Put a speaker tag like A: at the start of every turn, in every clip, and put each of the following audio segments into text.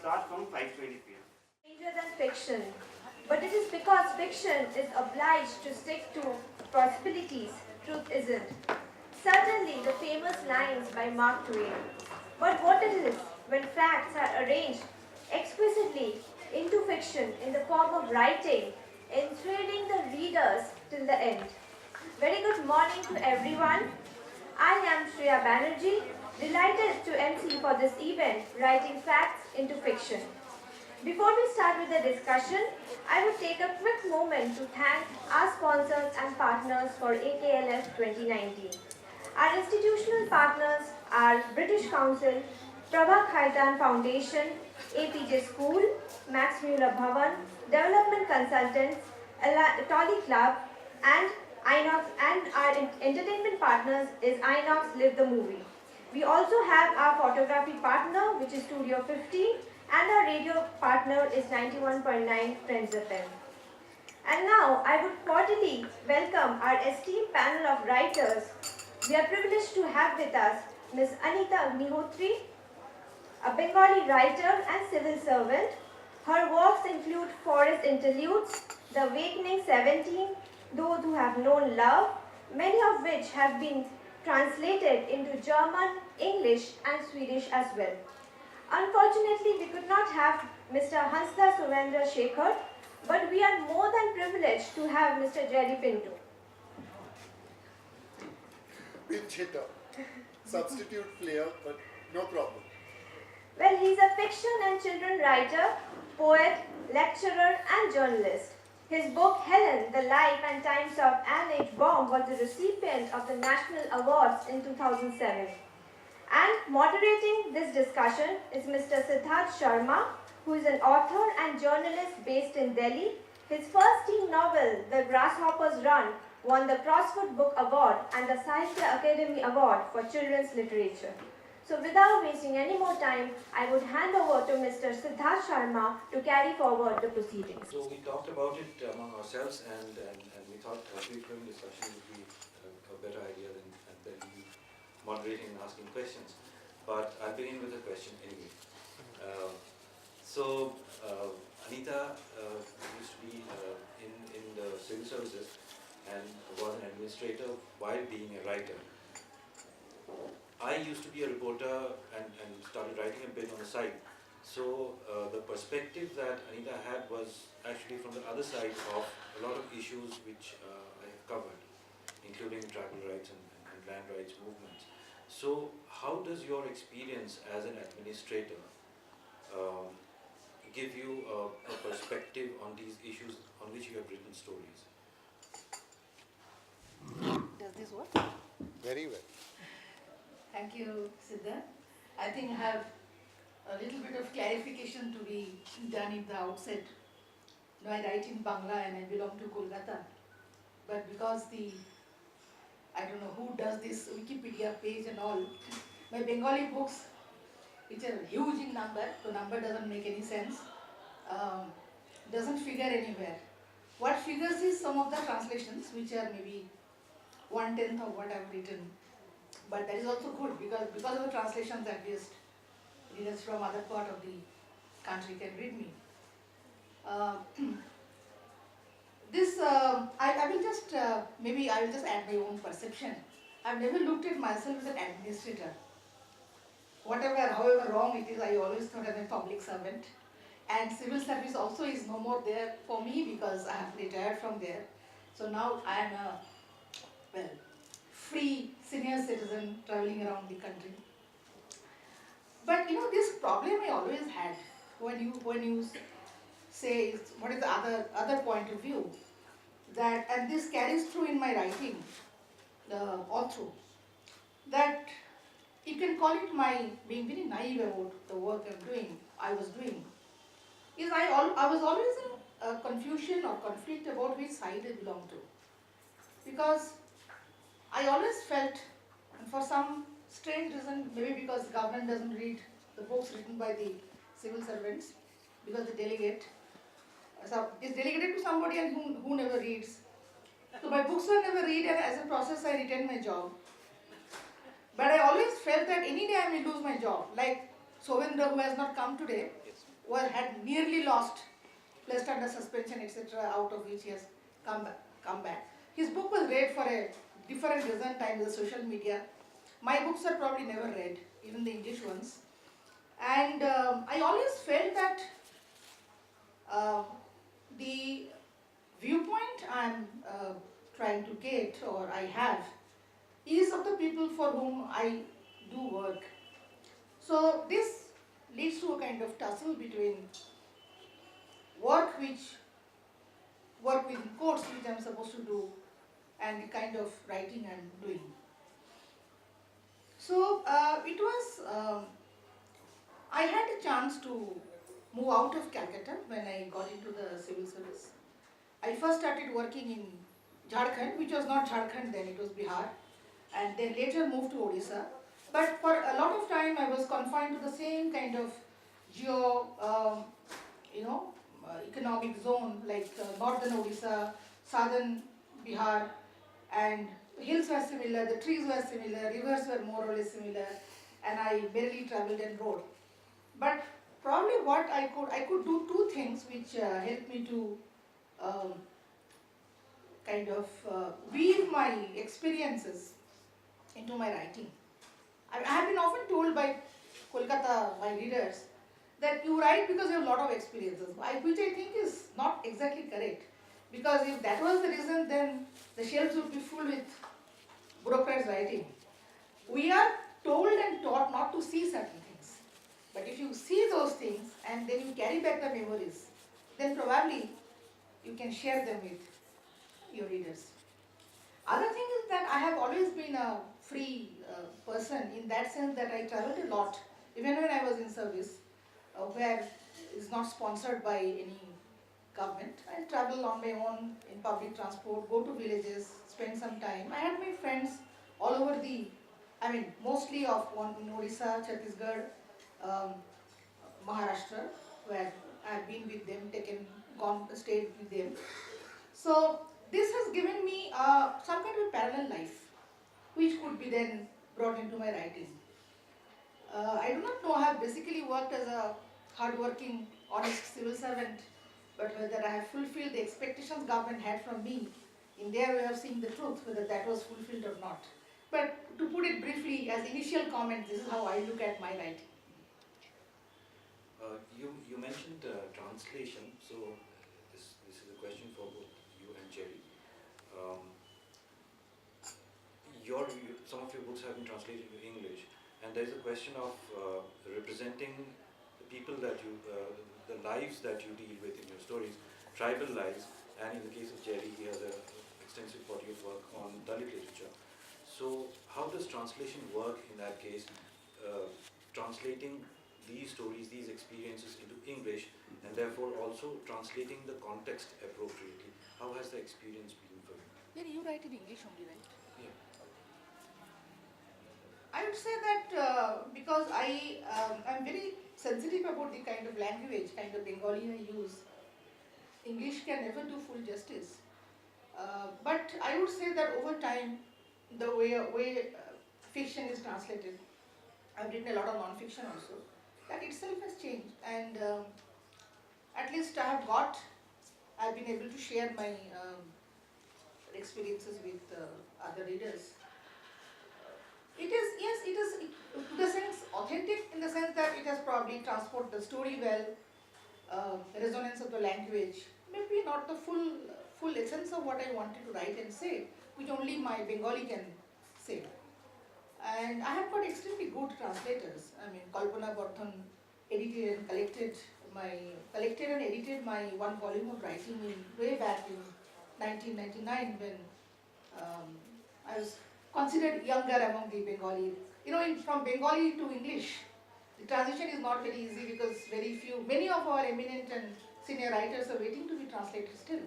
A: start from 5:20 p.m.
B: Stranger than fiction, but it is because fiction is obliged to stick to possibilities, truth isn't. Certainly the famous lines by Mark Twain. But what it is when facts are arranged exquisitely into fiction in the form of writing, enthralling the readers till the end. Very good morning to everyone. I am Shreya Banerjee, delighted to MC for this event, Writing Facts into Fiction. Before we start with the discussion, I would take a quick moment to thank our sponsors and partners for AKLF 2019. Our institutional partners are British Council, Prabha Khaitan Foundation, Apeejay School, Max Muller Bhavan, Development Consultants, Tolly Club, and Inox, and our entertainment partners is Inox Live the Movie. We also have our photography partner, which is Studio 15, and our radio partner is 91.9 Friends FM. And now I would cordially welcome our esteemed panel of writers. We are privileged to have with us Ms. Anita Agnihotri, a Bengali writer and civil servant. Her works include Forest Interludes, The Awakening 17, Those Who Have Known Love, many of which have been translated into German, English and Swedish as well. Unfortunately, we could not have Mr. Hansda Suvendra Shekhar, but we are more than privileged to have Mr. Jerry Pinto.
C: Pinch hitter. Substitute player, but no problem.
B: Well, he's a fiction and children writer, poet, lecturer and journalist. His book, Helen, The Life and Times of Anne H. Baum was the recipient of the National Awards in 2007. And moderating this discussion is Mr. Siddharth Sharma, who is an author and journalist based in Delhi. His first teen novel, The Grasshopper's Run, won the Crossword Book Award and the Sahitya Academy Award for Children's Literature. So without wasting any more time, I would hand over to Mr. Siddharth Sharma to carry forward the proceedings.
D: So we talked about it among ourselves and we thought a free-flowing discussion would be a better idea than you moderating and asking questions. But I'll begin with a question anyway. Anita used to be in the civil services and was an administrator while being a writer. I used to be a reporter and started writing a bit on the side. So the perspective that Anita had was actually from the other side of a lot of issues which I have covered, including tribal rights and land rights movements. So how does your experience as an administrator give you a perspective on these issues on which you have written stories?
E: Does this work?
C: Very well.
E: Thank you, Siddharth. I think I have a little bit of clarification to be done in the outset. You know, I write in Bangla and I belong to Kolkata. But because I don't know who does this Wikipedia page and all, my Bengali books, which are huge in number, the number doesn't make any sense, doesn't figure anywhere. What figures is some of the translations, which are maybe 1/10 of what I've written. But that is also good because of the translations, at least readers from other part of the country can read me. I will just maybe I will just add my own perception. I've never looked at myself as an administrator. However wrong it is, I always thought I'm a public servant. And civil service also is no more there for me because I have retired from there. So now I am a free senior citizen traveling around the country. But you know, this problem I always had when you say what is the other point of view, that, and this carries through in my writing all through, that you can call it my being very naive about the work I was doing, is I was always in a confusion or conflict about which side I belong to. Because I always felt, and for some strange reason, maybe because the government doesn't read the books written by the civil servants, because they delegate. So it's delegated to somebody and who never reads. So my books were never read, and as a process I retained my job. But I always felt that any day I may lose my job. Like Sovendra, who has not come today, had nearly lost, placed under suspension, etc., out of which he has come back. His book was read for a different reason time with the social media. My books are probably never read, even the English ones. And I always felt that uh, the viewpoint I'm trying to get, or I have, is of the people for whom I do work. So this leads to a kind of tussle between work with quotes which I'm supposed to do and the kind of writing I'm doing. So it was, I had a chance to move out of Calcutta when I got into the civil service. I first started working in Jharkhand, which was not Jharkhand then, it was Bihar, and then later moved to Odisha. But for a lot of time I was confined to the same kind of economic zone, like northern Odisha, southern Bihar, and hills were similar, the trees were similar, rivers were more or less similar, and I barely traveled and rode. But probably what I could do two things which helped me to um, kind of weave my experiences into my writing. I have been often told by Kolkata, my readers, that you write because you have a lot of experiences, which I think is not exactly correct. Because if that was the reason, then the shelves would be full with bureaucrats writing. We are told and taught not to see certain things. But if you see those things and then you carry back the memories, then probably you can share them with your readers. Other thing is that I have always been a free person in that sense that I traveled a lot, even when I was in service, where it's not sponsored by any government. I travel on my own in public transport, go to villages, spend some time. I had made friends all over mostly of one in Odisha, Chhattisgarh, um, Maharashtra, where I have been with them, stayed with them. So this has given me some kind of parallel life, which could be then brought into my writing. I do not know, I have basically worked as a hard-working, honest civil servant, but whether I have fulfilled the expectations government had from me in their way of seeing the truth, whether that was fulfilled or not. But to put it briefly, as initial comment, this is how I look at my writing.
D: You mentioned translation, so this is a question for both you and Jerry. Um, some of your books have been translated into English, and there is a question of representing the people the lives that you deal with in your stories, tribal lives, and in the case of Jerry, he has an extensive body of work on Dalit literature. So how does translation work in that case, translating these stories, these experiences into English, and therefore also translating the context appropriately? How has the experience been for you?
E: Yeah, you write in English only, right?
D: Yeah.
E: I would say that because I'm very sensitive about the kind of language, kind of Bengali I use, English can never do full justice. But I would say that over time, the way fiction is translated, I've written a lot of non-fiction also, that itself has changed. And at least I've been able to share my experiences with other readers. It is, yes, it is to the sense authentic in the sense that it has probably transported the story well, resonance of the language, maybe not the full essence of what I wanted to write and say, which only my Bengali can say. And I have got extremely good translators. Kalpana Bardhan edited and edited my one volume of writing way back in 1999 when I was considered younger among the Bengali. From Bengali to English, the transition is not very easy because many of our eminent and senior writers are waiting to be translated still.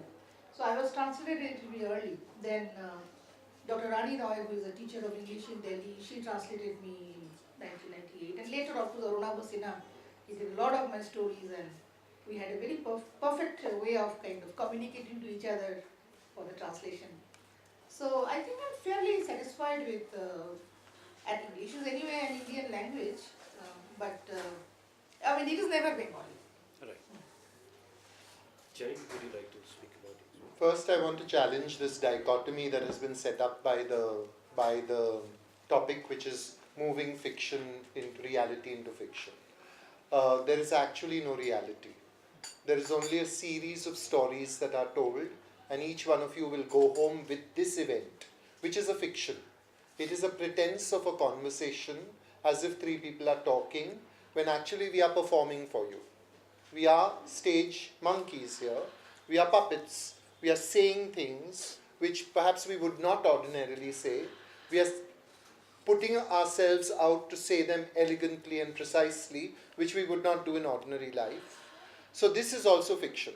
E: So I was translated relatively early. Then Dr. Rani Roy, who is a teacher of English in Delhi, she translated me in 1998. And later, of course, Aruna Bhasina, he did a lot of my stories, and we had a very perfect way of kind of communicating to each other for the translation. So I think I'm fairly satisfied with and English is anyway an Indian language, but it is never Bengali.
D: Jerry, would you like to speak about it?
C: First, I want to challenge this dichotomy that has been set up by the topic, which is moving fiction into reality into fiction. There is actually no reality. There is only a series of stories that are told, and each one of you will go home with this event, which is a fiction. It is a pretense of a conversation, as if three people are talking, when actually we are performing for you. We are stage monkeys here. We are puppets. We are saying things which perhaps we would not ordinarily say. We are putting ourselves out to say them elegantly and precisely, which we would not do in ordinary life. So this is also fiction.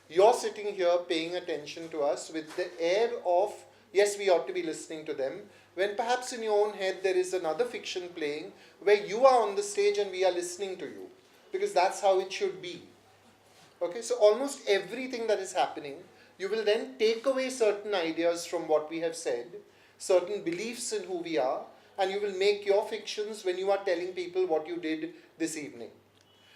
C: You're sitting here paying attention to us with the air of, yes, we ought to be listening to them, when perhaps in your own head there is another fiction playing where you are on the stage and we are listening to you. Because that's how it should be. Okay, so almost everything that is happening, you will then take away certain ideas from what we have said, certain beliefs in who we are, and you will make your fictions when you are telling people what you did this evening.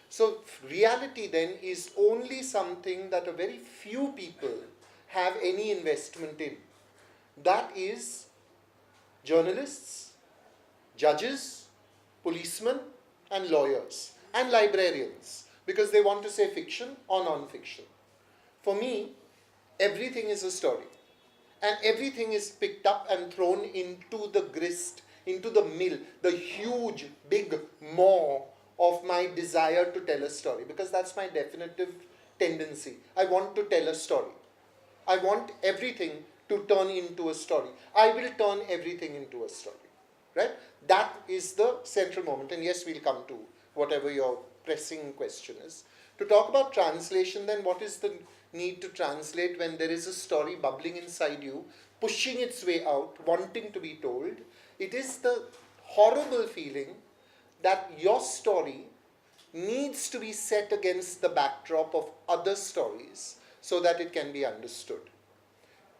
C: So reality then is only something that a very few people have any investment in. That is journalists, judges, policemen, and lawyers, and librarians, because they want to say fiction or non-fiction. For me, everything is a story, and everything is picked up and thrown into the grist, into the mill, the huge, big maw of my desire to tell a story, because that's my definitive tendency. I want to tell a story. I want everything to turn into a story. I will turn everything into a story. Right? That is the central moment. And yes, we'll come to whatever your pressing question is. To talk about translation, then what is the need to translate when there is a story bubbling inside you, pushing its way out, wanting to be told? It is the horrible feeling that your story needs to be set against the backdrop of other stories so that it can be understood.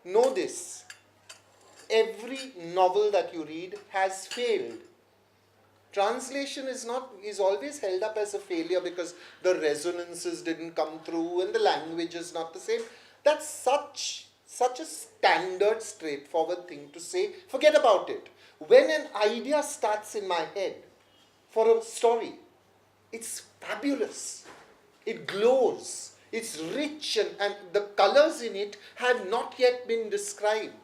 C: Know this, every novel that you read has failed. Translation is always held up as a failure because the resonances didn't come through and the language is not the same. That's such a standard, straightforward thing to say. Forget about it. When an idea starts in my head for a story, it's fabulous. It glows. It's rich, and the colors in it have not yet been described.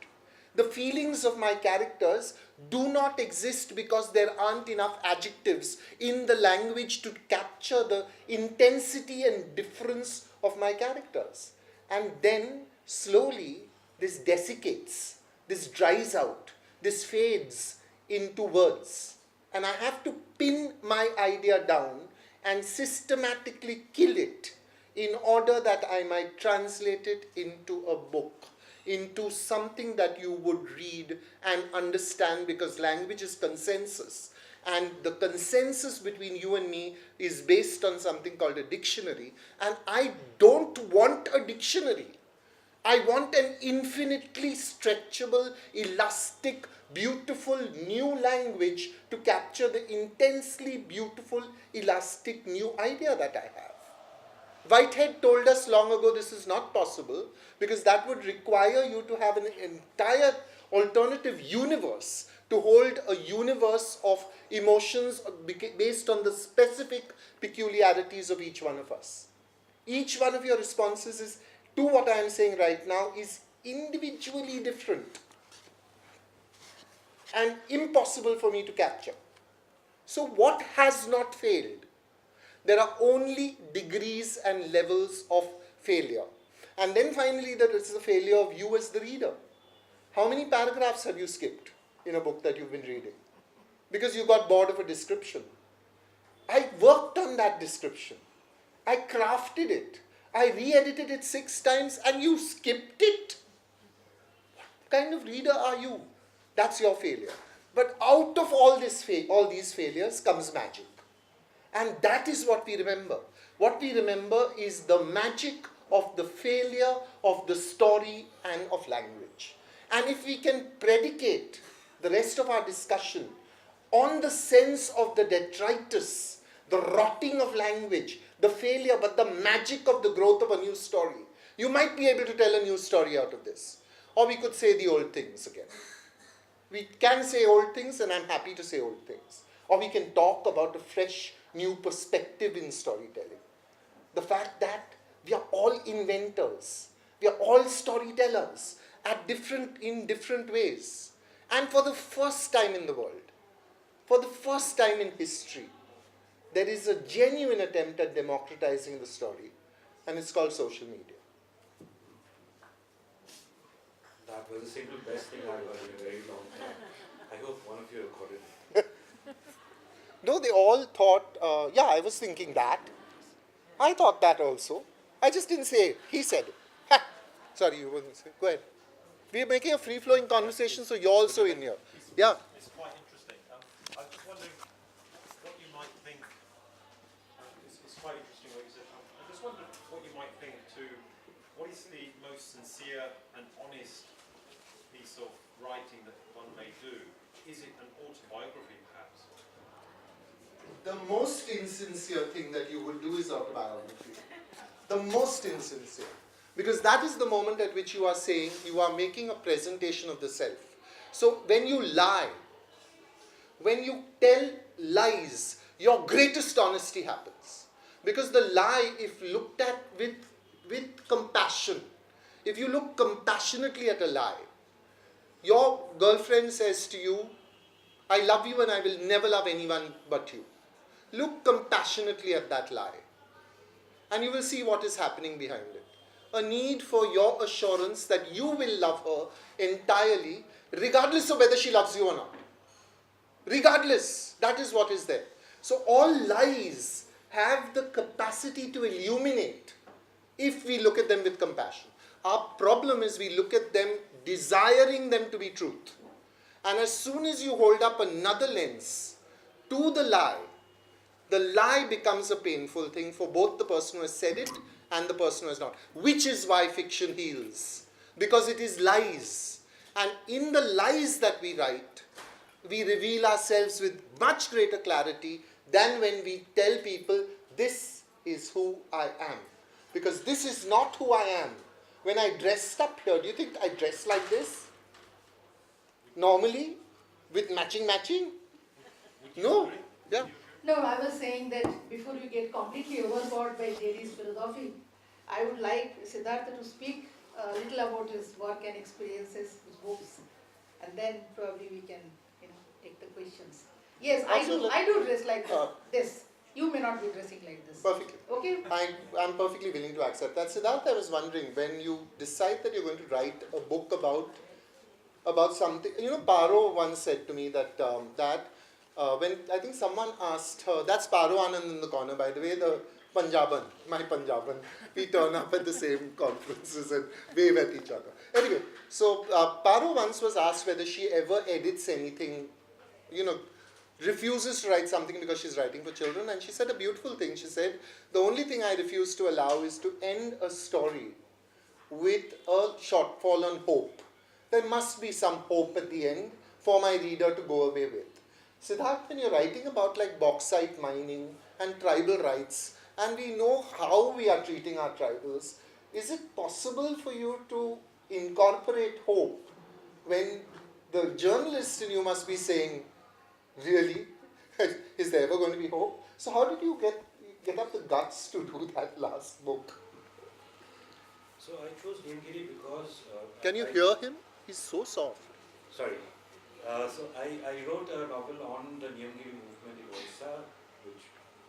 C: The feelings of my characters do not exist because there aren't enough adjectives in the language to capture the intensity and difference of my characters. And then slowly this desiccates, this dries out, this fades into words. And I have to pin my idea down and systematically kill it in order that I might translate it into a book, into something that you would read and understand, because language is consensus. And the consensus between you and me is based on something called a dictionary. And I don't want a dictionary. I want an infinitely stretchable, elastic, beautiful new language to capture the intensely beautiful, elastic new idea that I have. Whitehead told us long ago this is not possible because that would require you to have an entire alternative universe, to hold a universe of emotions based on the specific peculiarities of each one of us. Each one of your responses to what I am saying right now is individually different and impossible for me to capture. So what has not failed? There are only degrees and levels of failure. And then finally there is the failure of you as the reader. How many paragraphs have you skipped in a book that you've been reading? Because you got bored of a description. I worked on that description. I crafted it. I re-edited it 6 times and you skipped it. What kind of reader are you? That's your failure. But out of all these failures comes magic. And that is what we remember. What we remember is the magic of the failure of the story and of language. And if we can predicate the rest of our discussion on the sense of the detritus the rotting of language, the failure, but the magic of the growth of a new story. You might be able to tell a new story out of this. Or we could say the old things again. We can say old things, and I'm happy to say old things. Or we can talk about a fresh, new perspective in storytelling. The fact that we are all inventors, we are all storytellers in different ways. And for the first time in the world, for the first time in history, there is a genuine attempt at democratizing the story, and it's called social media.
D: That was the single best thing I've heard in a very long time. I hope one of you recorded it.
C: No, they all thought, yeah, I was thinking that. I thought that also. I just didn't say it. He said it. Ha! Sorry, you wouldn't say. Go ahead. We're making a free-flowing conversation, so you're also in here. Yeah.
A: It's quite interesting. I was just wondering what you might think. It's quite interesting what you said. I just wondered what you might think to what is the most sincere and honest piece of writing that one may do? Is it an autobiography, perhaps?
C: The most insincere thing that you would do is autobiography. The most insincere. Because that is the moment at which you are saying, you are making a presentation of the self. So when you lie, when you tell lies, your greatest honesty happens. Because the lie, if looked at with compassion, if you look compassionately at a lie, your girlfriend says to you, I love you and I will never love anyone but you. Look compassionately at that lie, and you will see what is happening behind it. A need for your assurance that you will love her entirely, regardless of whether she loves you or not. Regardless, that is what is there. So all lies have the capacity to illuminate if we look at them with compassion. Our problem is we look at them desiring them to be truth. And as soon as you hold up another lens to the lie becomes a painful thing for both the person who has said it and the person who has not. Which is why fiction heals. Because it is lies. And in the lies that we write, we reveal ourselves with much greater clarity than when we tell people, this is who I am. Because this is not who I am. When I dressed up here, do you think I dress like this? Normally? With matching? No. Yeah.
E: No, I was saying that before you get completely overpowered by Jerry's philosophy, I would like Siddhartha to speak a little about his work and experiences, his books, and then probably we can, take the questions. Yes, I do dress like this. You may not be dressing like this.
C: Perfectly.
E: Okay?
C: I'm perfectly willing to accept that. Siddhartha, I was wondering, when you decide that you're going to write a book about something, Paro once said to me that when I think someone asked her, that's Paro Anand in the corner, by the way, the Punjaban, my Punjaban. We turn up at the same conferences and wave at each other. Anyway, so Paro once was asked whether she ever edits anything, refuses to write something because she's writing for children, and she said a beautiful thing. She said, the only thing I refuse to allow is to end a story with a shortfall on hope. There must be some hope at the end for my reader to go away with. Siddharth, when you're writing about like bauxite mining and tribal rights, and we know how we are treating our tribals, is it possible for you to incorporate hope when the journalist in you must be saying, really? Is there ever going to be hope? So how did you get up the guts to do that last book?
D: So I chose Niyamgiri because...
C: Can you hear him? He's so soft.
D: Sorry. So I wrote a novel on the Niyamgiri movement in Odisha, which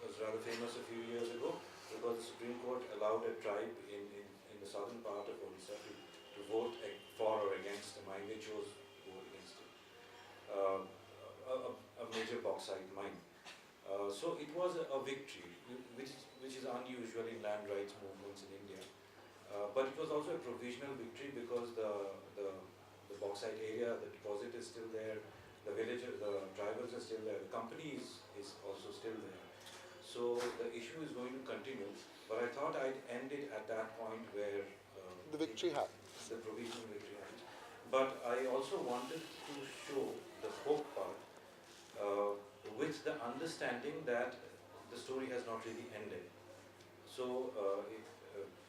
D: was rather famous a few years ago, because the Supreme Court allowed a tribe in the southern part of Odisha to vote for or against a mine. They chose to vote against it. A major bauxite mine. So it was a victory, which is unusual in land rights movements in India. But it was also a provisional victory because the bauxite area, the deposit is still there, the villagers, the tribals are still there, the company is also still there. So the issue is going to continue, but I thought I'd end it at that point where
C: the victory happens.
D: The provisional victory happens. But I also wanted to show the hope part with the understanding that the story has not really ended. So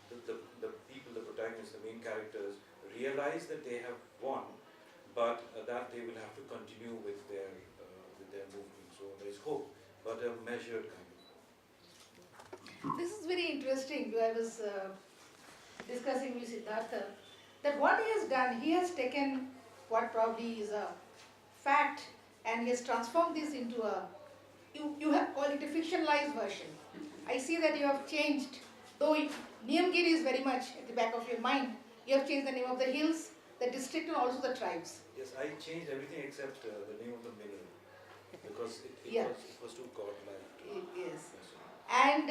D: the people, the protagonists, the main characters realize that they have won, but that they will have to continue with their movement. So there is hope, but a measured kind of hope.
E: This is very interesting. I was discussing with Siddhartha that what he has done, he has taken what probably is a fact and he has transformed this into a, you have called it a fictionalized version. I see that you have changed, though Niyamgiri is very much at the back of your mind, you have changed the name of the hills, the district and also the tribes.
D: Yes, I changed everything except the name of the mineral because
E: Yeah.
D: it was too godlike.
E: Yes. And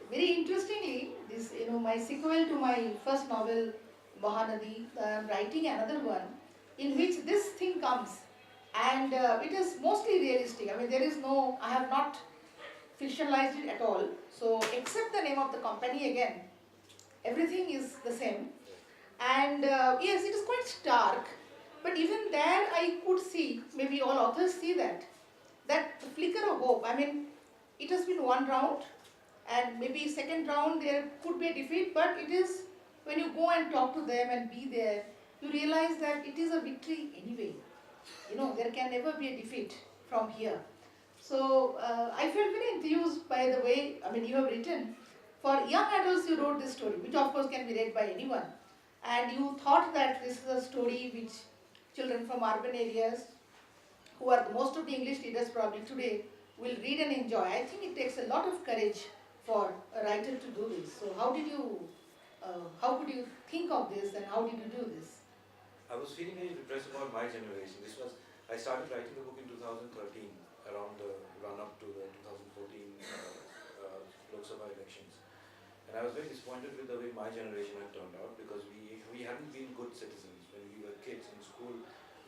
E: very interestingly, this my sequel to my first novel, Mahanadi, I am writing another one in which this thing comes, and it is mostly realistic. I mean, I have not fictionalized it at all. So, except the name of the company again, everything is the same. And yes, it is quite stark, but even there I could see, maybe all authors see that flicker of hope. I mean, it has been one round, and maybe second round there could be a defeat, but it is when you go and talk to them and be there, you realize that it is a victory anyway. There can never be a defeat from here. So I felt very enthused by the way, I mean, you have written. For young adults, you wrote this story, which of course can be read by anyone. And you thought that this is a story which children from urban areas, who are most of the English readers probably today, will read and enjoy. I think it takes a lot of courage for a writer to do this. So how could you think of this and how did you do this?
D: I was feeling very depressed about my generation. I started writing the book in 2013, around the run-up to the 2014 Lok Sabha elections. And I was very disappointed with the way my generation had turned out because we hadn't been good citizens. When we were kids in school,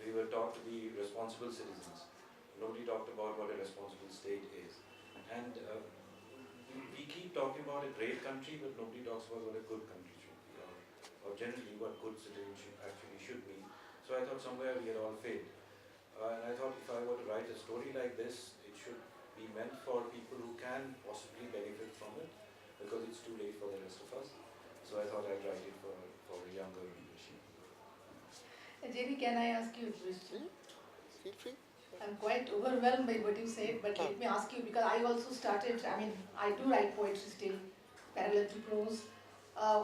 D: we were taught to be responsible citizens. Nobody talked about what a responsible state is. And we keep talking about a great country, but nobody talks about what a good country should be, or generally what good citizenship actually should be. So I thought somewhere we had all failed. And I thought if I were to write a story like this, it should be meant for people who can possibly benefit from it, because it's too late for the rest of us. So I thought I'd write it for a younger readership.
E: Jerry, can I ask you a question?
C: Feel free.
E: I'm quite overwhelmed by what you said, but let me ask you, because I also started, I mean, I do write poetry still, parallel to prose.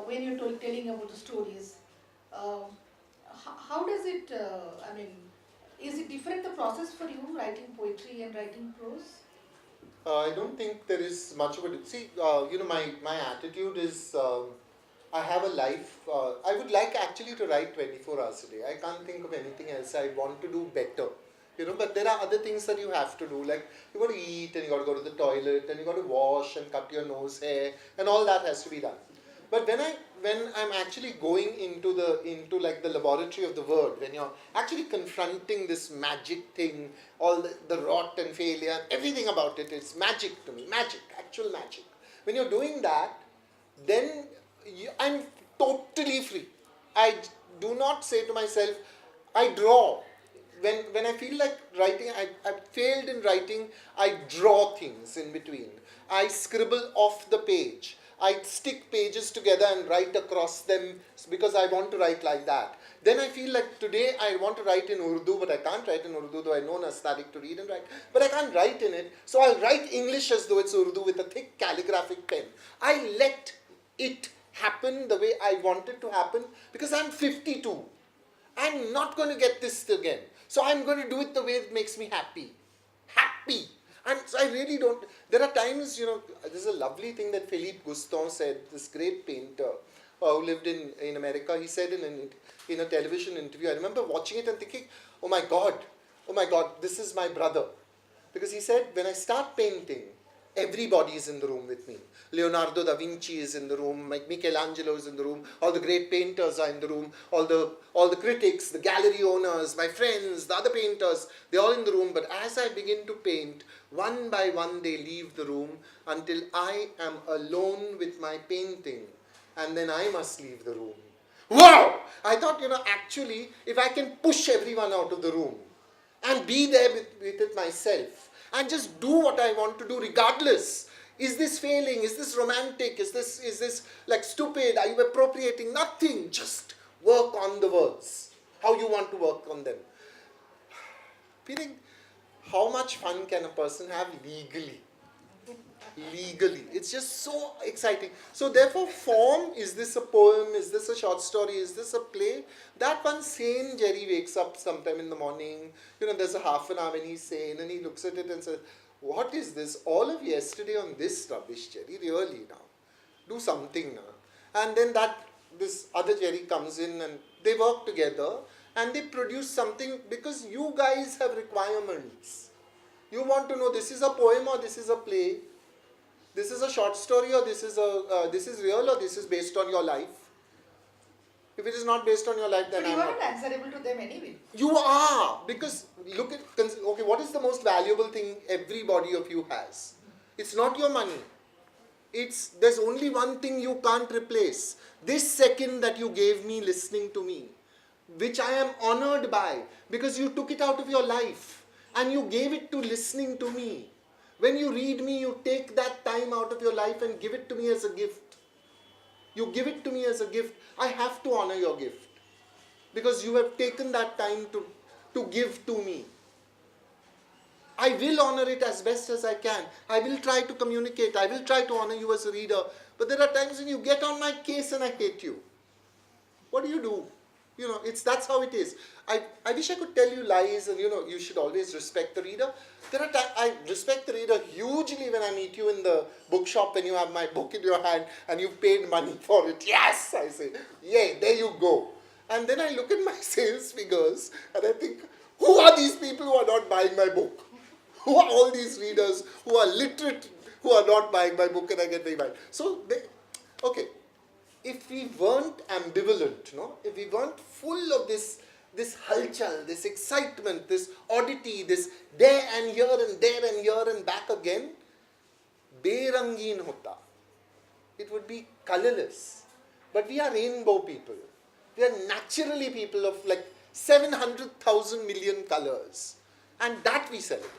E: When you're telling about the stories, how does it, I mean, is it different the process for you, writing poetry and writing prose?
C: I don't think there is much of it. See, my attitude is I have a life. I would like actually to write 24 hours a day. I can't think of anything else. I want to do better. But there are other things that you have to do. Like you got to eat and you got to go to the toilet and you got to wash and cut your nose hair and all that has to be done. But when I'm actually going into like the laboratory of the word, when you're actually confronting this magic thing, all the rot and failure, everything about it is magic to me, magic, actual magic. When you're doing that, then I'm totally free. I do not say to myself, I draw. When I feel like writing, I failed in writing, I draw things in between. I scribble off the page. I stick pages together and write across them because I want to write like that. Then I feel like today I want to write in Urdu, but I can't write in Urdu, though I know Nastaliq to read and write. But I can't write in it, so I'll write English as though it's Urdu with a thick calligraphic pen. I let it happen the way I want it to happen because I'm 52. I'm not going to get this again. So I'm going to do it the way it makes me happy. Happy. And so I really don't. There are times, there's a lovely thing that Philippe Guston said, this great painter who lived in America. He said in a television interview, I remember watching it and thinking, oh my God, this is my brother. Because he said, when I start painting, everybody is in the room with me. Leonardo da Vinci is in the room, Michelangelo is in the room, all the great painters are in the room, all the critics, the gallery owners, my friends, the other painters, they're all in the room. But as I begin to paint, one by one they leave the room until I am alone with my painting. And then I must leave the room. Wow! I thought, actually, if I can push everyone out of the room and be there with it myself, and just do what I want to do regardless. Is this failing? Is this romantic? Is this like stupid? Are you appropriating? Nothing. Just work on the words. How you want to work on them. Feeling how much fun can a person have legally? Legally. It's just so exciting. So therefore form, is this a poem? Is this a short story? Is this a play? That one sane Jerry wakes up sometime in the morning. There's a half an hour when he's sane and he looks at it and says, what is this? All of yesterday on this rubbish, Jerry, really now. Do something now. And then this other Jerry comes in and they work together and they produce something because you guys have requirements. You want to know this is a poem or this is a play. This is a short story or this is real or this is based on your life. If it is not based on your life, then
E: but you are not answerable to them anyway.
C: You are, because look at, okay, what is the most valuable thing everybody of you has? It's not your money. There's only one thing you can't replace. This second that you gave me listening to me, which I am honored by, because you took it out of your life and you gave it to listening to me. When you read me, you take that time out of your life and give it to me as a gift. You give it to me as a gift. I have to honor your gift. Because you have taken that time to give to me. I will honor it as best as I can. I will try to communicate. I will try to honor you as a reader. But there are times when you get on my case and I hate you. What do you do? That's how it is. I wish I could tell you lies and you should always respect the reader. I respect the reader hugely when I meet you in the bookshop when you have my book in your hand and you've paid money for it. Yes, I say, yay, there you go. And then I look at my sales figures and I think, who are these people who are not buying my book? Who are all these readers who are literate, who are not buying my book and I get very mad? So, okay. If we weren't ambivalent, if we weren't full of this halchal, this excitement, this oddity, this there and here and there and here and back again, berangeen hota. It would be colorless. But we are rainbow people. We are naturally people of like 700,000 million colors. And that we celebrate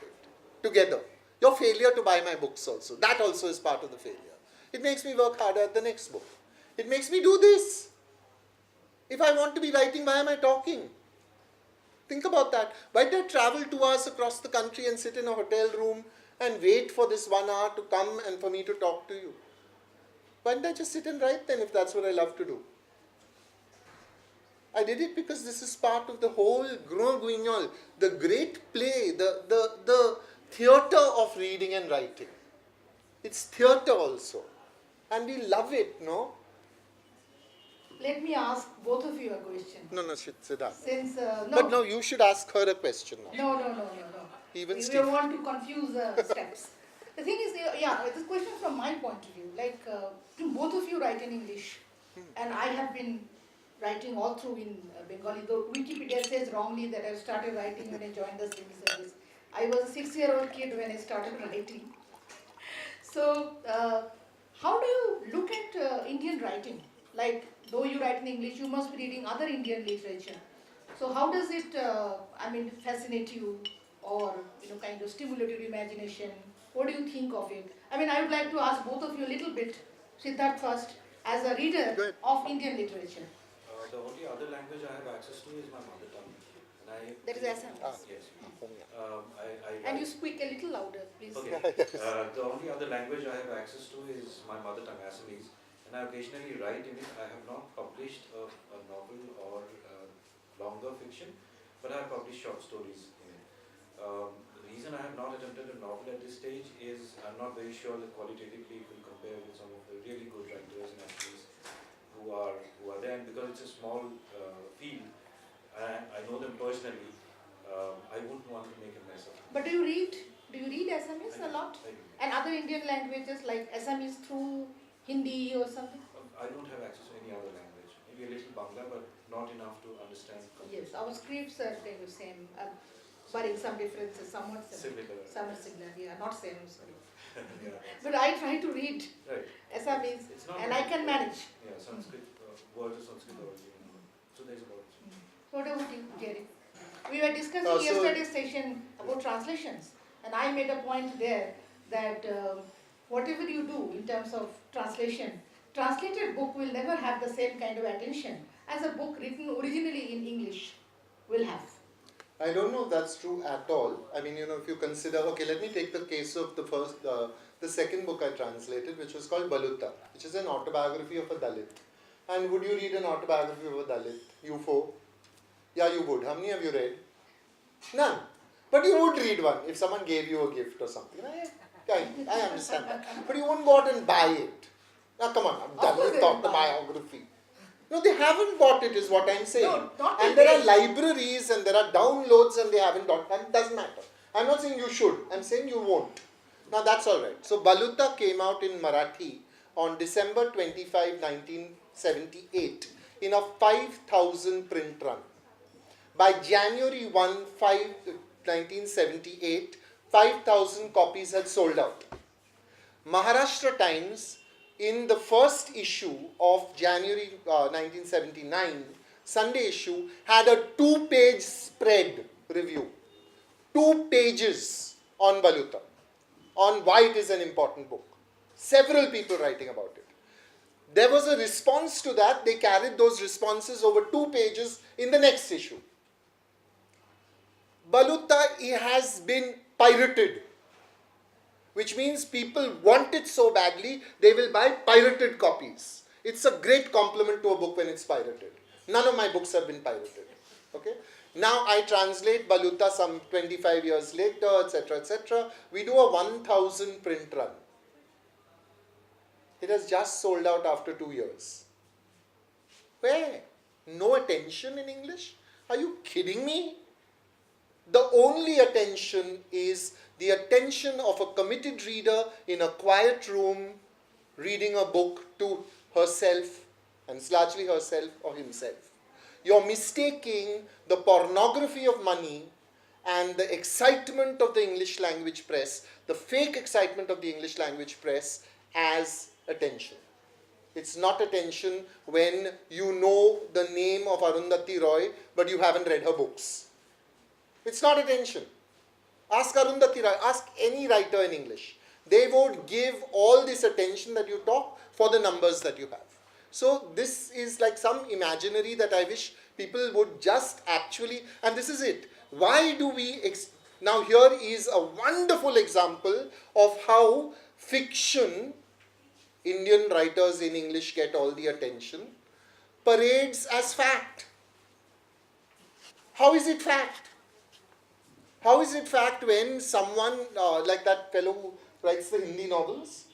C: together. Your failure to buy my books also. That also is part of the failure. It makes me work harder at the next book. It makes me do this. If I want to be writing, why am I talking? Think about that. Why did I travel 2 hours across the country and sit in a hotel room and wait for this 1 hour to come and for me to talk to you? Why didn't I just sit and write then if that's what I love to do? I did it because this is part of the whole Grand Guignol, the great play, the theatre of reading and writing. It's theatre also. And we love it, no?
E: Let me ask both of you a question.
C: No, Siddharth.
E: Since,
C: But no, you should ask her a question now.
E: No.
C: Even
E: We
C: Steve.
E: don't want to confuse the steps. The thing is, this question from my point of view, like both of you write in English and I have been writing all through in Bengali, though Wikipedia says wrongly that I started writing when I joined the civil service. I was a 6-year-old kid when I started writing. So, how do you look at Indian writing? Like, though you write in English, you must be reading other Indian literature. So how does it, fascinate you or, kind of stimulate your imagination? What do you think of it? I would like to ask both of you a little bit, Siddharth first, as a reader of Indian literature.
D: The only other language I have access to is my mother tongue.
E: That is Assamese.
D: Yes.
E: And you speak a little louder, please.
D: Okay. The only other language I have access to is my mother tongue, Assamese. And I occasionally write in it. I have not published a novel or longer fiction, but I have published short stories in it. The reason I have not attempted a novel at this stage is I'm not very sure that qualitatively it will compare with some of the really good writers in Assamese who are there. And because it's a small field, I know them personally, I wouldn't want to make a mess of it.
E: But do you read Assamese a lot?
D: I do.
E: And other Indian languages like Assamese through Hindi or something?
D: I don't have access to any other language. Maybe a little Bangla, but not enough to understand.
E: Yes, our scripts are kind of same, but in some differences, somewhat similar.
D: Similar.
E: Somewhat similar, yeah, not same, sorry.
D: Yeah.
E: But I try to read
D: Right.
E: Assamese
D: It's not
E: and
D: very
E: I can manage.
D: Yeah, Sanskrit, words of Sanskrit origin. So there's about it.
E: What about you, Jerry? We were discussing
C: So-
E: yesterday's session about translations. And I made a point there that whatever you do in terms of translation, translated book will never have the same kind of attention as a book written originally in English will have.
C: I don't know if that's true at all. I mean, if you consider, okay, let me take the case of the second book I translated, which was called Baluta, which is an autobiography of a Dalit. And would you read an autobiography of a Dalit? You four? Yeah, you would. How many have you read? None. But you would read one if someone gave you a gift or something. I understand that. But you wouldn't go out and buy it. Now, come on, Dalit autobiography. No, they haven't bought it, is what I'm saying.
E: No, not
C: and there are libraries and there are downloads and they haven't bought it. It doesn't matter. I'm not saying you should. I'm saying you won't. Now, that's all right. So, Baluta came out in Marathi on December 25, 1978 in a 5,000 print run. By January 1, 1978, 5,000 copies had sold out. Maharashtra Times, in the first issue of January 1979, Sunday issue, had a 2-page spread review. 2 pages on Baluta, on why it is an important book. Several people writing about it. There was a response to that. They carried those responses over 2 pages in the next issue. Baluta has been pirated, which means people want it so badly, they will buy pirated copies. It's a great compliment to a book when it's pirated. None of my books have been pirated. Okay? Now I translate Baluta some 25 years later, etc., etc. We do a 1,000 print run. It has just sold out after 2 years. Where? No attention in English? Are you kidding me? The only attention is the attention of a committed reader in a quiet room reading a book to herself, and it's largely herself or himself. You're mistaking the pornography of money and the excitement of the English language press, the fake excitement of the English language press, as attention. It's not attention when you know the name of Arundhati Roy, but you haven't read her books. It's not attention. Ask Arundhati Roy, ask any writer in English. They would give all this attention that you talk for the numbers that you have. So this is like some imaginary that I wish people would just actually, and this is it. Why do we, now here is a wonderful example of how fiction, Indian writers in English get all the attention, parades as fact. How is it fact? How is it fact when someone, like that fellow who writes the Hindi novels,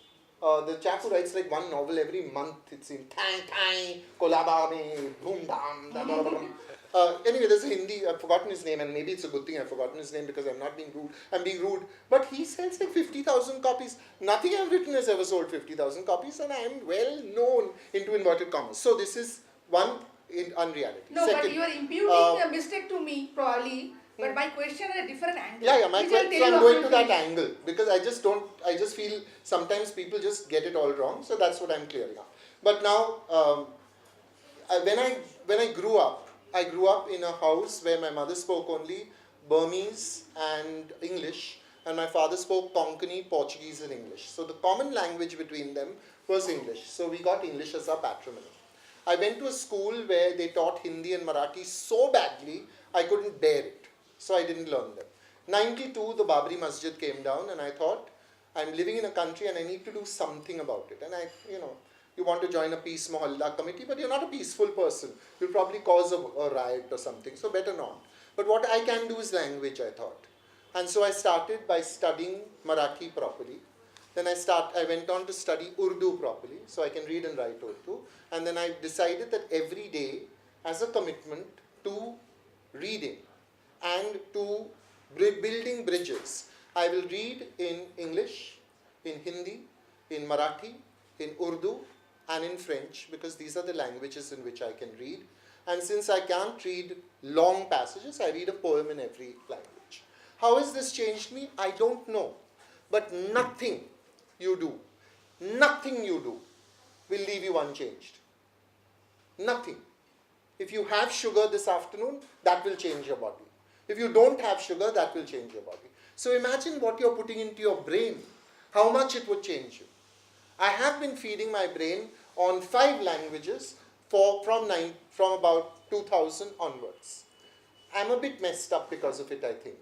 C: the chap who writes like one novel every month, it's in Thai, Kolaba mein, boom, dam, anyway, there's a Hindi, I've forgotten his name, and maybe it's a good thing I've forgotten his name because I'm not being rude, I'm being rude, but he sells like 50,000 copies. Nothing I've written has ever sold 50,000 copies, and I am well known into inverted commas. So this is one unreality.
E: No,
C: Second,
E: but you are imputing a mistake to me, probably. But my question is a different angle.
C: Yeah, my question, so I'm going to that angle because I just feel sometimes people just get it all wrong, so that's what I'm clearing up. But now, when I grew up in a house where my mother spoke only Burmese and English, and my father spoke Konkani, Portuguese and English. So the common language between them was English. So we got English as our patrimony. I went to a school where they taught Hindi and Marathi so badly, I couldn't bear it. So I didn't learn them. 92, the Babri Masjid came down and I thought, I'm living in a country and I need to do something about it. And you want to join a peace mohalla committee, but you're not a peaceful person. You'll probably cause a riot or something, so better not. But what I can do is language, I thought. And so I started by studying Marathi properly. Then I went on to study Urdu properly, so I can read and write Urdu. And then I decided that every day, as a commitment to reading and to building bridges, I will read in English, in Hindi, in Marathi, in Urdu, and in French, because these are the languages in which I can read. And since I can't read long passages, I read a poem in every language. How has this changed me? I don't know. But nothing you do will leave you unchanged. Nothing. If you have sugar this afternoon, that will change your body. If you don't have sugar, that will change your body. So imagine what you're putting into your brain, how much it would change you. I have been feeding my brain on 5 languages from about 2000 onwards. I'm a bit messed up because of it, I think.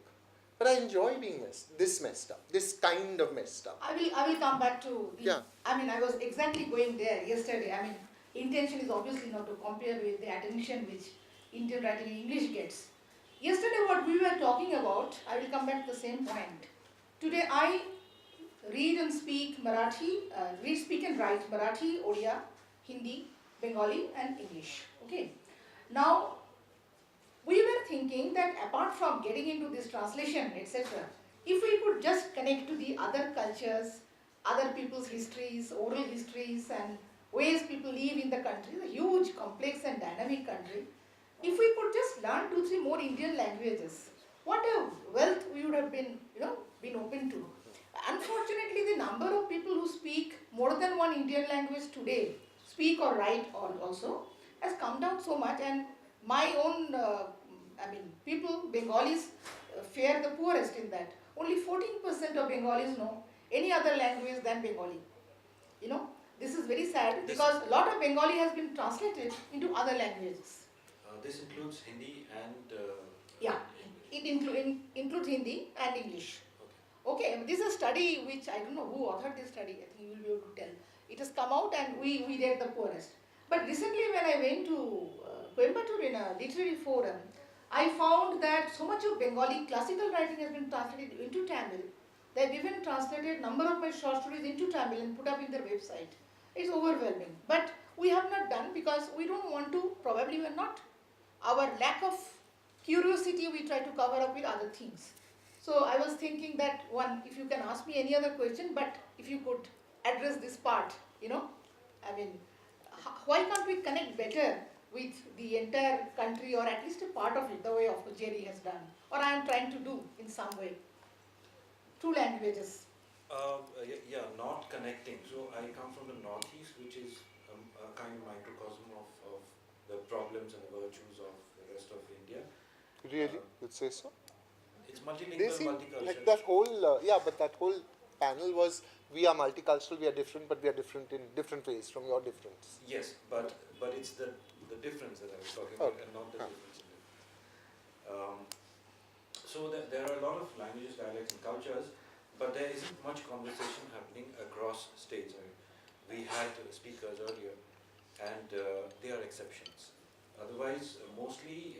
C: But I enjoy being messed up, this kind of messed up.
E: I will come back to the,
C: Yeah.
E: I mean, I was exactly going there yesterday. I mean, intention is obviously not to compare with the attention which Indian writing in English gets. Yesterday what we were talking about, I will come back to the same point. Today I read and speak Marathi, speak and write Marathi, Odia, Hindi, Bengali and English. Okay. Now, we were thinking that apart from getting into this translation, etc., if we could just connect to the other cultures, other people's histories, oral histories and ways people live in the country, a huge, complex and dynamic country, if we could just learn 2-3 more Indian languages, what a wealth we would have been, been open to. Unfortunately, the number of people who speak more than one Indian language today, speak or write also, has come down so much, and my own, people, Bengalis, fare the poorest in that. Only 14% of Bengalis know any other language than Bengali. This is very sad because a lot of Bengali has been translated into other languages.
D: This includes Hindi and
E: Yeah,
D: English.
E: it includes Hindi and English. Okay, this is a study which I don't know who authored this study. I think you will be able to tell. It has come out and we read the poorest. But recently when I went to Coimbatore in a literary forum, I found that so much of Bengali classical writing has been translated into Tamil. They have even translated number of my short stories into Tamil and put up in their website. It's overwhelming. But we have not done because we don't want to, probably we're not. Our lack of curiosity we try to cover up with other things. So I was thinking that one, if you can ask me any other question, but if you could address this part, why can't we connect better with the entire country or at least a part of it, the way of Jerry has done, or I am trying to do in some way, through languages.
D: Not connecting. So I come from the northeast, which is a kind of microcosm of the problems and the virtues of the rest of India.
C: Really? You'd say so?
D: It's
C: They
D: multilingual,
C: seem
D: multicultural.
C: like that whole, but that whole panel was, we are multicultural, we are different, but we are different in different ways from your difference.
D: Yes, but it's the difference that I was talking about, and not the difference in it. So there are a lot of languages, dialects and cultures, but there isn't much conversation happening across states. We had speakers earlier, and they are exceptions. Otherwise, mostly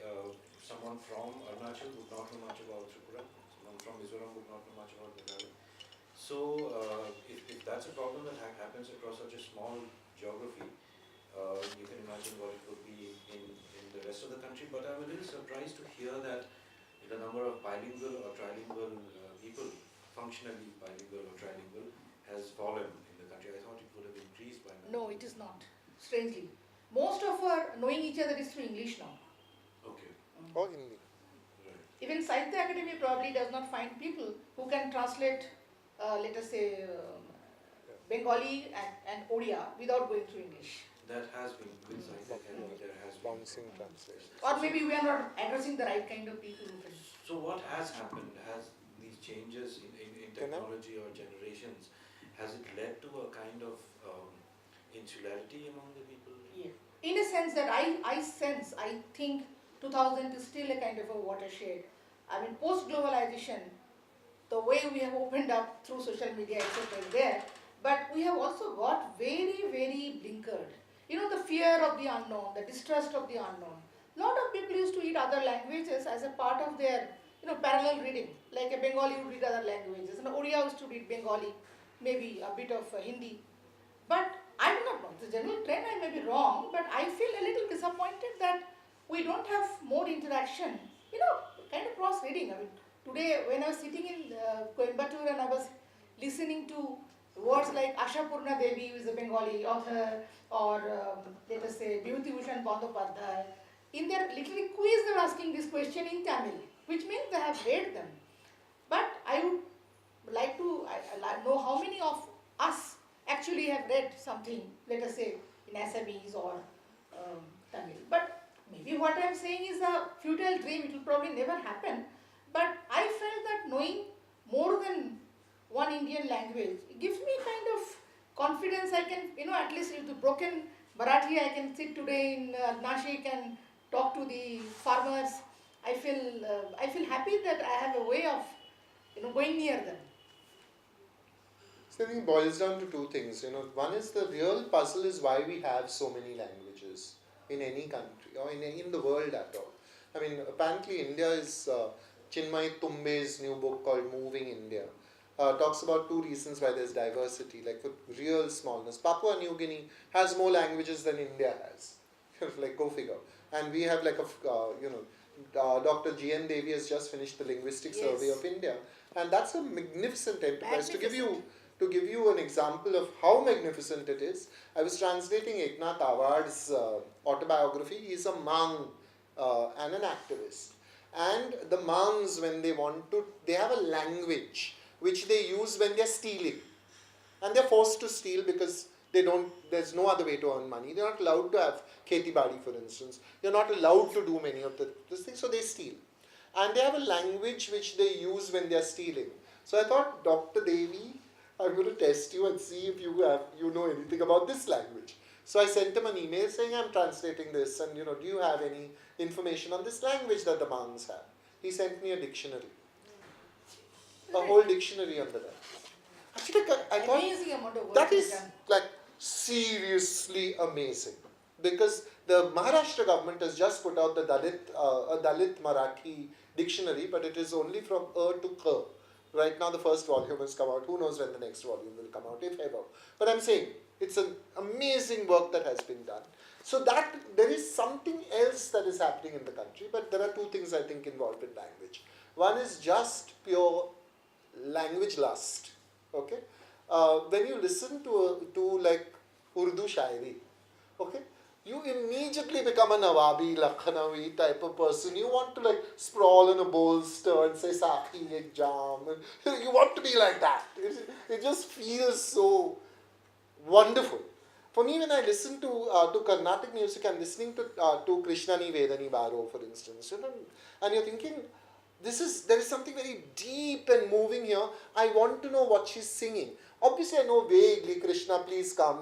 D: someone from Arunachal would not know much about Tripura, someone from Mizoram would not know much about Bengali. So if that's a problem that happens across such a small geography, you can imagine what it would be in the rest of the country. But I'm a little surprised to hear that the number of bilingual or trilingual people, functionally bilingual or trilingual, has fallen in the country. I thought it would have increased by now.
E: No, it is not, strangely. Most of our knowing each other is through English now.
D: Okay.
C: Or Hindi.
D: Right.
E: Even Sahitya Academy probably does not find people who can translate, let us say, Bengali and Odia without going through English.
D: That has been with Sahitya Academy, there has been.
C: Bouncing translation.
E: Or maybe we are not addressing the right kind of people who can.
D: So what has happened? Has these changes in technology or generations, has it led to a kind of insularity among the people?
E: Yeah. In a sense that I think 2000 is still a kind of a watershed. I mean, post-globalization, the way we have opened up through social media, etc. is there, but we have also got very, very blinkered. The fear of the unknown, the distrust of the unknown. A lot of people used to read other languages as a part of their, parallel reading. Like a Bengali would read other languages, and Odia used to read Bengali, maybe a bit of Hindi. But I do not know, the general trend, I may be wrong, but I feel a little disappointed that we don't have more interaction, kind of cross-reading. I mean, today when I was sitting in Coimbatore and I was listening to words like Ashapurna Devi, who is a Bengali author, or let us say Bhibhuti Bhushan Bandyopadhyay, in their literary quiz they were asking this question in Tamil, which means they have read them. But I would like to know how many of us actually have read something, let us say in Assamese or Tamil. But maybe what I am saying is a futile dream, it will probably never happen. But I felt that knowing more than one Indian language, it gives me kind of confidence. I can, at least with the broken Marathi, I can sit today in Nashik and talk to the farmers. I feel happy that I have a way of, going near them.
C: So I think it boils down to two things. One is the real puzzle is why we have so many languages in any country or in the world at all. I mean, apparently India is Chinmay Tumbe's new book called Moving India. Talks about two reasons why there's diversity, like for real smallness. Papua New Guinea has more languages than India has. Like, go figure. And we have like Dr. G.N. Devi has just finished the Linguistic
E: Yes.
C: Survey of India. And that's a magnificent enterprise. To give you an example of how magnificent it is, I was translating Eknath Awad's autobiography. He's a Mang and an activist. And the Mangs, when they have a language which they use when they're stealing. And they're forced to steal because there's no other way to earn money. They're not allowed to have kheti badi, for instance. They're not allowed to do many of these things, so they steal. And they have a language which they use when they're stealing. So I thought, Dr. Devi, I'm going to test you and see if you know anything about this language. So I sent him an email saying, I'm translating this, and do you have any information on this language that the Mangs have? He sent me a dictionary. A whole dictionary under that. Actually, I thought
E: Amazing amount of work
C: that
E: is
C: is
E: done.
C: like seriously amazing, because the Maharashtra government has just put out the Dalit Marathi dictionary, but it is only from to K. Right now the first volume has come out. Who knows when the next volume will come out, if ever. But I'm saying, it's an amazing work that has been done. So that there is something else that is happening in the country, but there are two things I think involved in language. One is just pure language lust. Okay, when you listen to like Urdu shairi, okay, you immediately become a Nawabi, Lakhnavi type of person. You want to like sprawl in a bolster and say Sakhi ek jam. You want to be like that. It just feels so wonderful. For me, when I listen to Carnatic music, I'm listening to Krishnani Vedani Baro, for instance, and you're thinking, there is something very deep and moving here. I want to know what she's singing. Obviously, I know vaguely, Krishna, please come.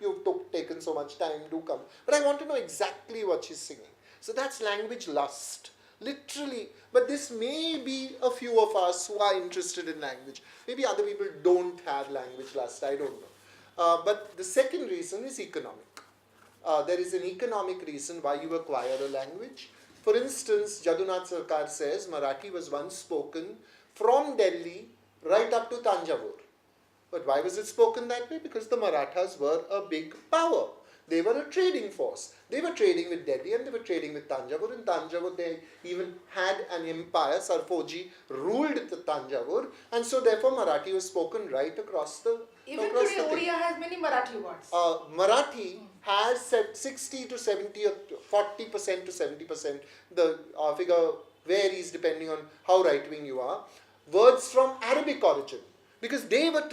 C: You've taken so much time, do come. But I want to know exactly what she's singing. So that's language lust, literally. But this may be a few of us who are interested in language. Maybe other people don't have language lust, I don't know. But the second reason is economic. There is an economic reason why you acquire a language. For instance, Jadunath Sarkar says Marathi was once spoken from Delhi right up to Tanjavur. But why was it spoken that way? Because the Marathas were a big power. They were a trading force. They were trading with Delhi and they were trading with Tanjavur. In Tanjavur, they even had an empire. Sarfoji ruled the Tanjavur, and so therefore Marathi was spoken right across the
E: Even
C: across
E: today,
C: the thing.
E: Oriya has many Marathi words.
C: Marathi has 60 to 70 or 40% to 70%. The figure varies depending on how right-wing you are. Words from Arabic origin, because they were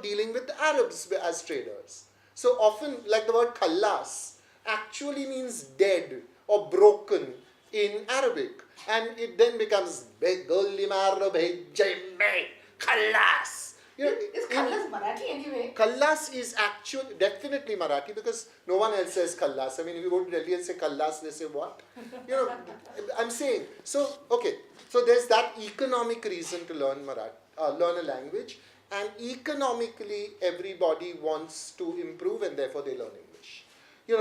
C: dealing with Arabs as traders. So often, like the word khallas actually means dead or broken in Arabic, and it then becomes khallas.
E: Is Khallas Marathi anyway?
C: Khallas is actually definitely Marathi, because no one else says Khallas. I mean, if you go to Delhi and say Khallas, they say what? I'm saying. So, okay. So there's that economic reason to learn learn a language, and economically everybody wants to improve and therefore they learn English.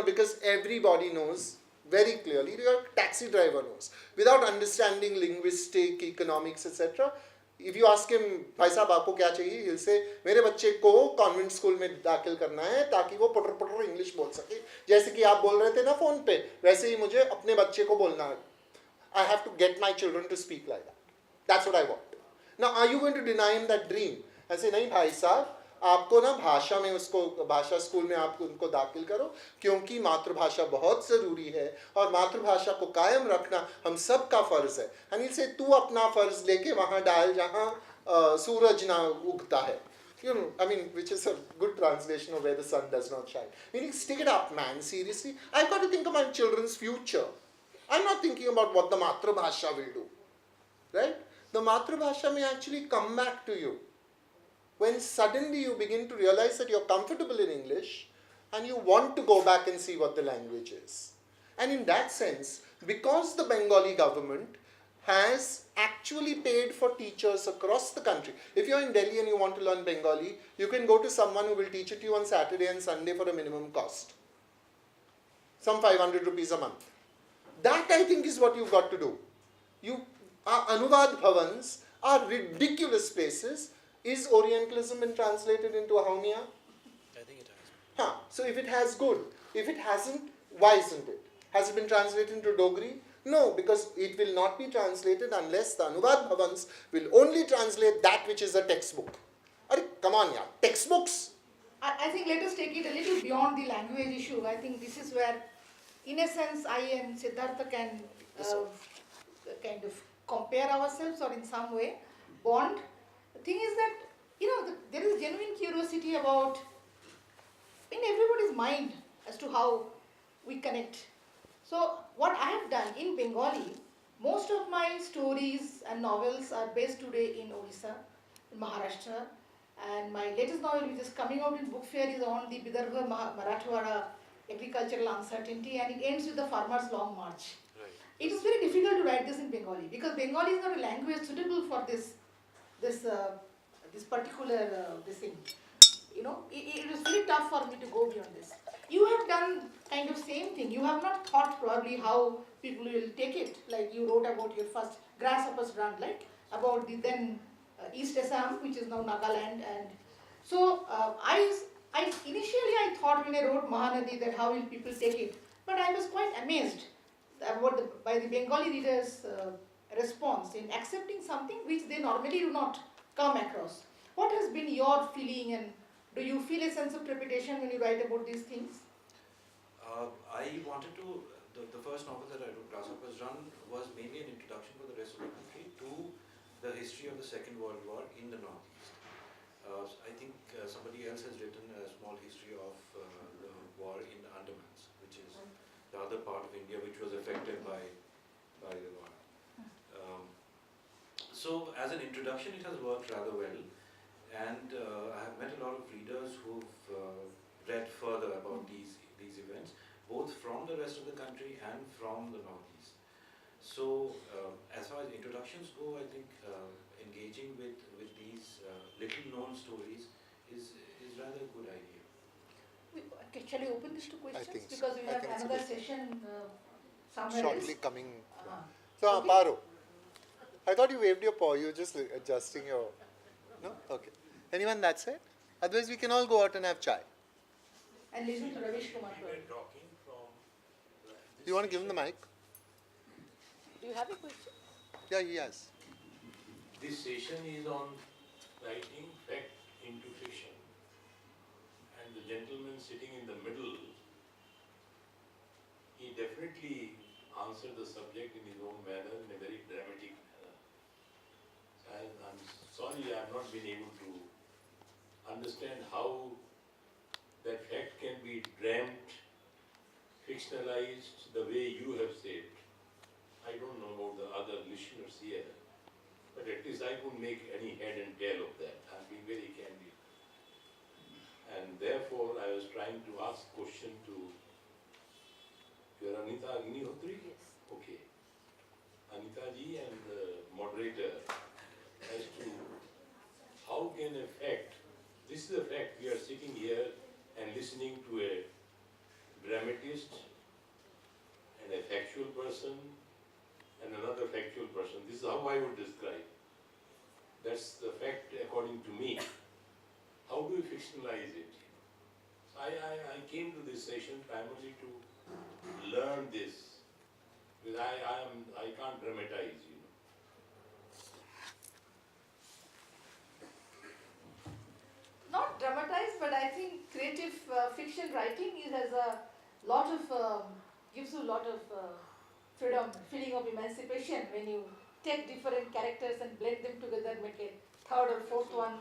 C: Because everybody knows very clearly, your taxi driver knows. Without understanding linguistic, economics, etc., if you ask him, भाई साहब आपको क्या चाहिए? He'll say, मेरे बच्चे को convent school में दाखिल करना है ताकि वो पटर पटर इंग्लिश बोल सके. जैसे कि आप बोल रहे थे ना फोन पे, वैसे ही मुझे अपने बच्चे को बोलना है. I have to get my children to speak like that. That's what I want. Now, are you going to deny him that dream? I say, नहीं भाई साहब, आपको ना भाषा स्कूल में आप उनको दाखिल करो, क्योंकि मातृभाषा बहुत ज़रूरी है और मातृभाषा को कायम रखना हम सब का फ़र्ज़ है. And he'll say, तू अपना फ़र्ज़ लेके वहाँ डाल जहाँ सूरज ना उगता है. Which is a good translation of where the sun does not shine. Meaning, stick it up, man, seriously. I've got to think of my children's future. I'm not thinking about what the matrabhasha will do. right? The Matrabhasha may actually come back to you when suddenly you begin to realize that you're comfortable in English and you want to go back and see what the language is. And in that sense, because the Bengali government has actually paid for teachers across the country. If you're in Delhi and you want to learn Bengali, you can go to someone who will teach it to you on Saturday and Sunday for a minimum cost. Some 500 rupees a month. That I think is what you've got to do. Anuvad Bhavans are ridiculous places. Is Orientalism been translated into Ahomia?
D: I think it has.
C: So if it has, good. If it hasn't, why isn't it? Has it been translated into Dogri? No, because it will not be translated unless the Anuvad Bhavans will only translate that which is a textbook. Come on, yeah, textbooks.
E: I think let us take it a little beyond the language issue. I think this is where, in a sense, I and Siddhartha can kind of compare ourselves or in some way bond. The thing is that, there is genuine curiosity about in everybody's mind as to how we connect. So what I have done in Bengali, most of my stories and novels are based today in Odisha, in Maharashtra, and my latest novel which is coming out in book fair is on the Vidarbha Marathwada agricultural uncertainty, and it ends with the farmer's long march.
D: Right.
E: It is very difficult to write this in Bengali because Bengali is not a language suitable for this particular this thing. It is very tough for me to go beyond this. You have done kind of same thing. You have not thought probably how people will take it. Like you wrote about your first Grasshopper's Run, like about the then East Assam, which is now Nagaland, and so I initially I thought when I wrote Mahanadi that how will people take it, but I was quite amazed by the Bengali readers' response in accepting something which they normally do not come across. What has been your feeling, and do you feel a sense of trepidation when you write about these things?
D: I wanted to, the first novel that I wrote, Grasshopper's Run, was mainly an introduction for the rest of the country to the history of the Second World War in the Northeast. I think somebody else has written a small history of the war in the Andamans, which is the other part of India which was affected by the war. So as an introduction it has worked rather well, and I have met a lot of readers who've read further about these events, both from the rest of the country and from the Northeast. So as far as introductions go, I think engaging with these little known stories is rather a good idea.
E: Okay, shall we open this to questions?
C: think so.
E: Because we
C: I
E: have
C: think it's
E: another
C: good.
E: session somewhere
C: Shortly
E: else.
C: coming.
E: Uh-huh.
C: So,
E: Okay.
C: Paro, I thought you waved your paw. You were just adjusting your. No? Okay. Anyone that's it? Otherwise, we can all go out and have chai.
E: And listen to Ravish Kumar.
F: We were talking from
C: You want to give him the mic?
E: Do you have a question?
C: Yeah, he has.
F: this session is on writing fact into fiction, and the gentleman sitting in the middle, he definitely answered the subject in his own manner, in a very dramatic manner. And I'm sorry I have not been able to understand how that fact can be dreamt, fictionalized the way you have said. I don't know about the other listeners here, but at least I couldn't make any head and tail of that. I'm being very candid. And therefore, I was trying to ask question to your Anita Agnihotri?
E: Yes.
F: Okay. Anita ji and the moderator as to how can a fact, this is a fact, we are sitting here and listening to a dramatist and a factual person and another factual person. This is how I would describe. That's the fact according to me. How do you fictionalize it? I came to this session primarily to learn this. Because I can't dramatize,
E: Not dramatized, but I think creative fiction writing has a lot of, gives you a lot of freedom, feeling of emancipation when you take different characters and blend them together, make a third or fourth one,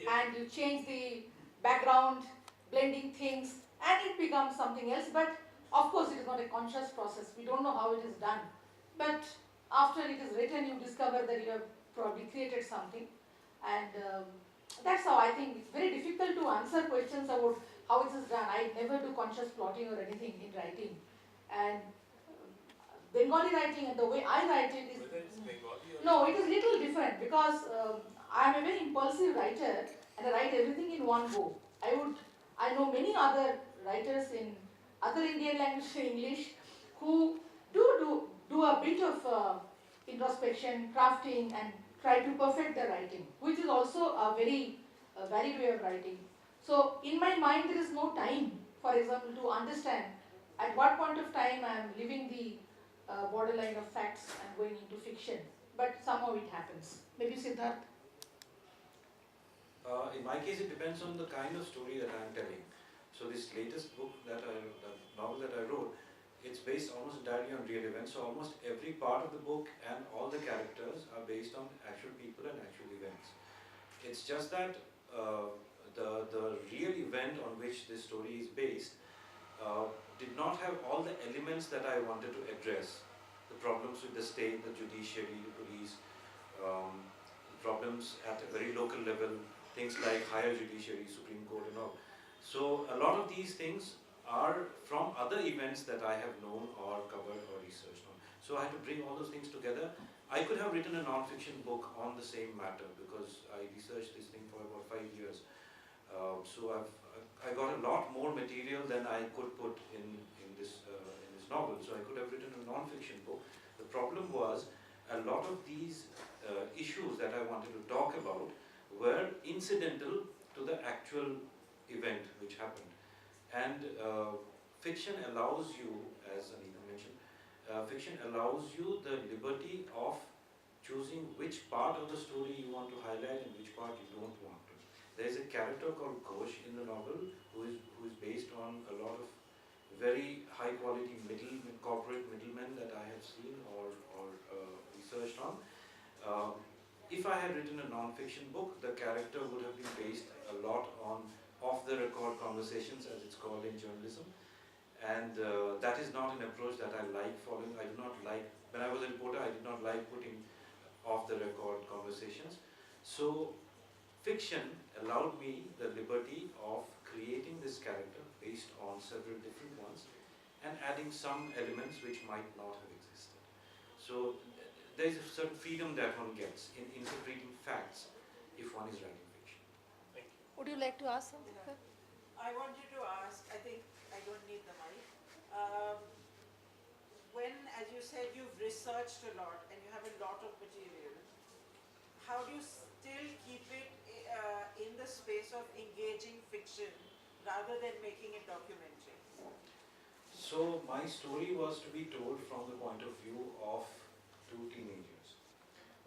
E: and you change the background, blending things, and it becomes something else. But of course, it is not a conscious process. We don't know how it is done. But After it is written, you discover that you have probably created something. And that's how I think it's very difficult to answer questions about how it is done. I never do conscious plotting or anything in writing. And Bengali writing and the way I write it is...
F: Whether it's Bengali or...
E: No, it is little different because I am a very impulsive writer and I write everything in one go. I know many other writers in other Indian language, English, who do a bit of introspection, crafting, and try to perfect their writing, which is also a very valid way of writing. So, in my mind, there is no time, for example, to understand at what point of time I am leaving the borderline of facts and going into fiction. But somehow it happens. Maybe Siddharth?
D: In my case, it depends on the kind of story that I am telling. So this latest book the novel that I wrote, it's based almost entirely on real events. So almost every part of the book and all the characters are based on actual people and actual events. It's just that the real event on which this story is based did not have all the elements that I wanted to address. The problems with the state, the judiciary, the police, problems at a very local level, things like higher judiciary, Supreme Court and all. So a lot of these things are from other events that I have known or covered or researched on. So I had to bring all those things together. I could have written a non-fiction book on the same matter because I researched this thing for about 5 years. So I got a lot more material than I could put in this novel. So I could have written a non-fiction book. The problem was a lot of these issues that I wanted to talk about were incidental to the actual event which happened. And fiction allows you, as Anita mentioned, fiction allows you the liberty of choosing which part of the story you want to highlight and which part you don't want to. There is a character called Ghosh in the novel who is based on a lot of very high quality corporate middlemen that I have seen or researched on. If I had written a non-fiction book, the character would have been based a lot on off-the-record conversations, as it's called in journalism. And that is not an approach that I like following. I do not like, when I was a reporter, I did not like putting off-the-record conversations. So fiction allowed me the liberty of creating this character based on several different ones and adding some elements which might not have existed. So there is a certain freedom that one gets in interpreting facts if one is writing fiction.
F: Thank you.
E: Would you like to ask something?
G: I wanted to ask, I think I don't need the mic. When, as you said, you've researched a lot and you have a lot of material, how do you still keep it in the space of engaging fiction rather than making it documentary?
D: So my story was to be told from the point of view of 2 teenagers.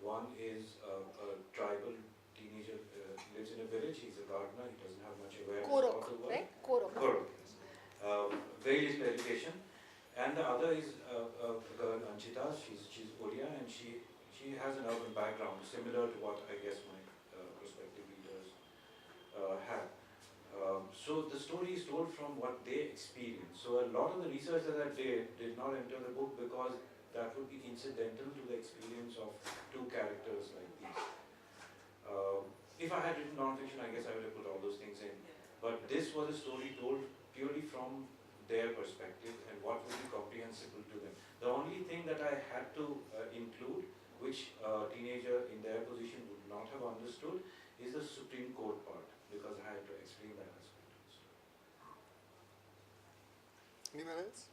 D: One is a tribal teenager, lives in a village, he's a gardener, he doesn't have much awareness of the world.
E: Right? Korok.
D: Korok, yes. Very little education. And the other is a girl, Anchita, she's Odia, and she has an urban background, similar to what I guess my prospective readers have. So the story is told from what they experience. So a lot of the research that I did not enter the book because that would be incidental to the experience of 2 characters like these. If I had written non-fiction, I guess I would have put all those things in. But this was a story told purely from their perspective and what would be comprehensible to them. The only thing that I had to include, which a teenager in their position would not have understood, is the Supreme Court part, because I had to explain that aspect also.
C: Anyone else?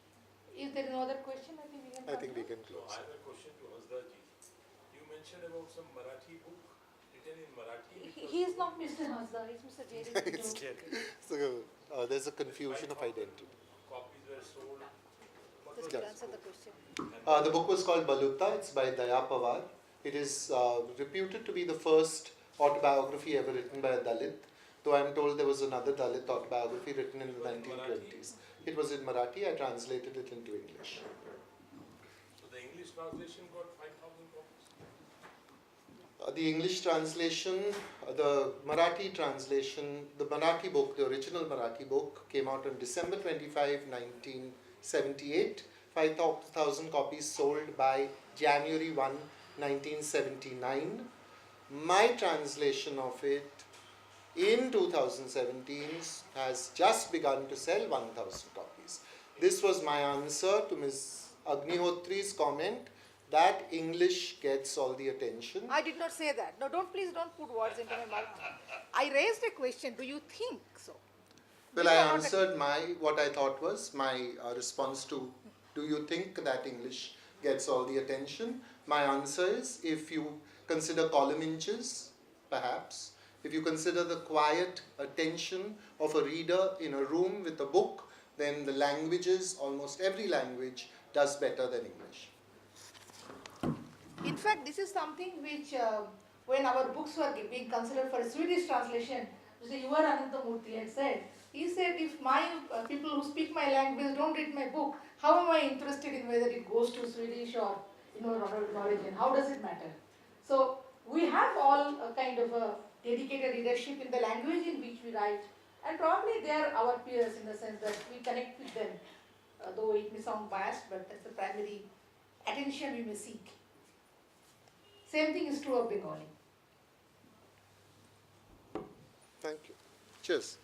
E: Is there no other question? I think we can.
C: I think we can
F: So
C: close.
F: I have a question to Hasdaji. You mentioned about some Marathi book written in Marathi.
E: He is not Mr. Hasda, he is Mr. Jerry.
C: So there's a confusion of identity.
F: Copies were sold. What
E: Just
F: was
E: to answer the question.
C: The book was called Balutta. It's by Daya Pawar. It is reputed to be the first autobiography ever written by a Dalit, though I am told there was another Dalit autobiography written in the 1920s. It was in Marathi. I translated it into English.
F: So the English translation got 5,000 copies.
C: The English translation, the Marathi translation, the Marathi book, the original Marathi book came out on December 25, 1978, 5,000 copies sold by January 1, 1979. My translation of it in 2017 has just begun to sell 1,000 copies. This was my answer to Ms. Agnihotri's comment that English gets all the attention.
E: I did not say that. No, please don't put words into my mouth. I raised a question. Do you think so?
C: Well, I answered what I thought was my response to, do you think that English gets all the attention? My answer is, if you consider column inches, perhaps. If you consider the quiet attention of a reader in a room with a book, then the languages, almost every language, does better than English.
E: In fact, this is something which, when our books were being considered for a Swedish translation, Mr. Yuvar Ananthamurthy had said, he said, if my people who speak my language don't read my book, how am I interested in whether it goes to Swedish or origin? How does it matter? So we have all a kind of a dedicated readership in the language in which we write, and probably they are our peers in the sense that we connect with them, though it may sound biased, but that's the primary attention we may seek. Same thing is true of Bengali.
C: Thank you. Cheers.